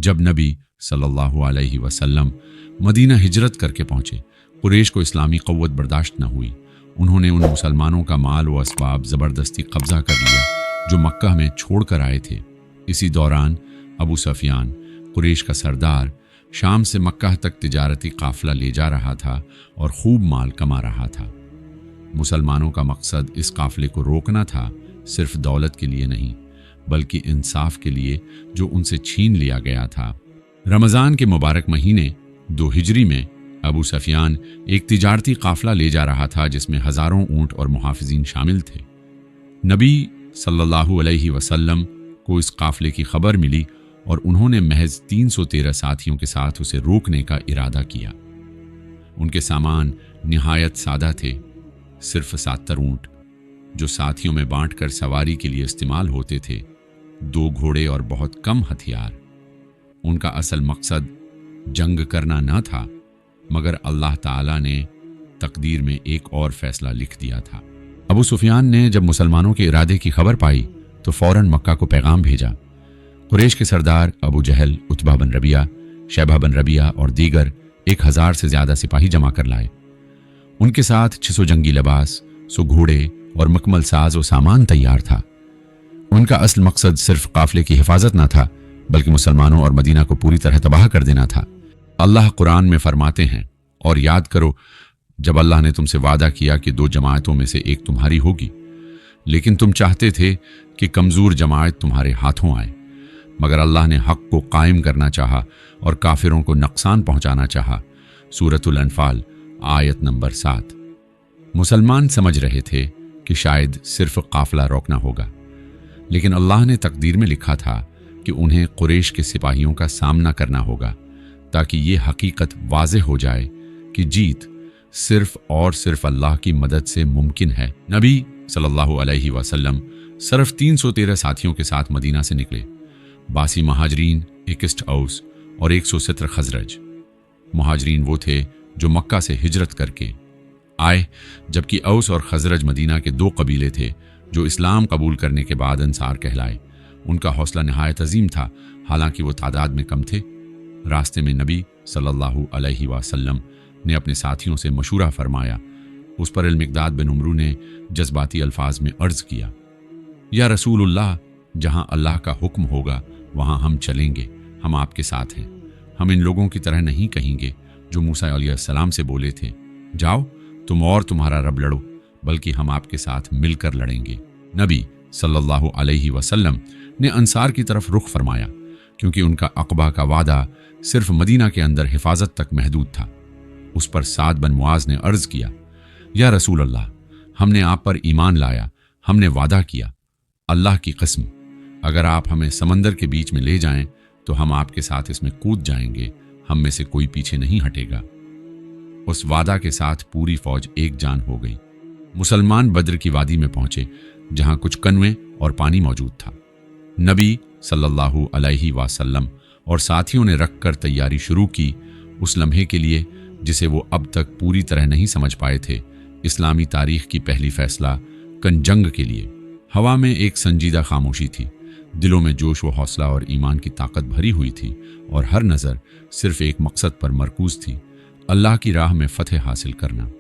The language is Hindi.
जब नबी सल्लल्लाहु अलैहि वसल्लम मदीना हिजरत करके पहुंचे, कुरैश को इस्लामी क़व्वत बर्दाश्त न हुई। उन्होंने उन मुसलमानों का माल व असबाब ज़बरदस्ती कब्जा कर लिया जो मक्का में छोड़ कर आए थे। इसी दौरान अबू सफियान, कुरैश का सरदार, शाम से मक्का तक तिजारती काफिला ले जा रहा था और खूब माल कमा रहा था। मुसलमानों का मकसद इस काफिले को रोकना था, सिर्फ दौलत के लिए नहीं बल्कि इंसाफ के लिए जो उनसे छीन लिया गया था। रमज़ान के मुबारक महीने 2 हिजरी में अबू सफियान एक तिजारती काफिला ले जा रहा था जिसमें हज़ारों ऊंट और मुहाफिजीन शामिल थे। नबी सल्लल्लाहु अलैहि वसल्लम को इस काफिले की खबर मिली और उन्होंने महज 313 साथियों के साथ उसे रोकने का इरादा किया। उनके सामान निहायत सादा थे, सिर्फ 70 ऊंट जो साथियों में बांटकर सवारी के लिए इस्तेमाल होते थे, 2 घोड़े और बहुत कम हथियार। उनका असल मकसद जंग करना न था, मगर अल्लाह ताला ने तकदीर में एक और फैसला लिख दिया था। अबू सुफियान ने जब मुसलमानों के इरादे की खबर पाई तो फौरन मक्का को पैगाम भेजा। कुरैश के सरदार अबू जहल, उतबा बिन रबिया, शैबा बिन रबिया और दीगर 1000 से ज्यादा सिपाही जमा कर लाए। उनके साथ 600 जंगी लिबास, 100 घोड़े और मकमल साज व सामान तैयार था। उनका असल मकसद सिर्फ काफिले की हिफाजत न था बल्कि मुसलमानों और मदीना को पूरी तरह तबाह कर देना था। अल्लाह कुरान में फरमाते हैं, और याद करो जब अल्लाह ने तुमसे वादा किया कि 2 जमातों में से एक तुम्हारी होगी, लेकिन तुम चाहते थे कि कमजोर जमात तुम्हारे हाथों आए, मगर अल्लाह ने हक को कायम करना चाहा और काफिरों को नुकसान पहुंचाना चाहा। सूरतुल अनफाल आयत नंबर 7। मुसलमान समझ रहे थे कि शायद सिर्फ काफिला रोकना होगा, लेकिन अल्लाह ने तकदीर में लिखा था कि उन्हें कुरैश के सिपाहियों का सामना करना होगा ताकि ये हकीकत वाज़ेह हो जाए कि जीत सिर्फ और सिर्फ अल्लाह की मदद से मुमकिन है। नबी सल्लल्लाहु अलैहि वसल्लम सिर्फ 313 साथियों के साथ मदीना से निकले। 82 महाजरीन, 21 औस और 117 खजरज। महाजरीन वो थे जो मक्का से हिजरत करके आए, जबकि औस और खजरज मदीना के 2 कबीले थे जो इस्लाम कबूल करने के बाद अंसार कहलाए। उनका हौसला निहायत अजीम था, हालांकि वो तादाद में कम थे। रास्ते में नबी सल्लल्लाहु अलैहि वसल्लम ने अपने साथियों से मशूरा फरमाया। उस पर अल-मिक़दाद बिन उमरू ने जज्बाती अल्फाज में अर्ज किया, या रसूलुल्लाह, जहां अल्लाह का हुक्म होगा वहां हम चलेंगे, हम आपके साथ हैं। हम इन लोगों की तरह नहीं कहेंगे जो मूसा अलैहिस्सलाम से बोले थे, जाओ तुम और तुम्हारा रब लड़ो, बल्कि हम आपके साथ मिलकर लड़ेंगे। नबी सल्लल्लाहु अलैहि वसल्लम ने अंसार की तरफ रुख फरमाया, क्योंकि उनका अक़बा का वादा सिर्फ मदीना के अंदर हिफाजत तक महदूद था। उस पर साद बिन मुआज ने अर्ज किया, या रसूल अल्लाह, हमने आप पर ईमान लाया, हमने वादा किया, अल्लाह की कसम, अगर आप हमें समंदर के बीच में ले जाएं तो हम आपके साथ इसमें कूद जाएंगे, हम में से कोई पीछे नहीं हटेगा। उस वादा के साथ पूरी फौज एक जान हो गई। मुसलमान बद्र की वादी में पहुंचे जहां कुछ कनवे और पानी मौजूद था। नबी सल्लल्लाहु अलैहि वसल्लम और साथियों ने रख कर तैयारी शुरू की उस लम्हे के लिए जिसे वो अब तक पूरी तरह नहीं समझ पाए थे, इस्लामी तारीख की पहली फैसला कन जंग के लिए। हवा में एक संजीदा खामोशी थी, दिलों में जोश व हौसला और ईमान की ताकत भरी हुई थी और हर नज़र सिर्फ एक मकसद पर मरकूज थी, अल्लाह की राह में फतह हासिल करना।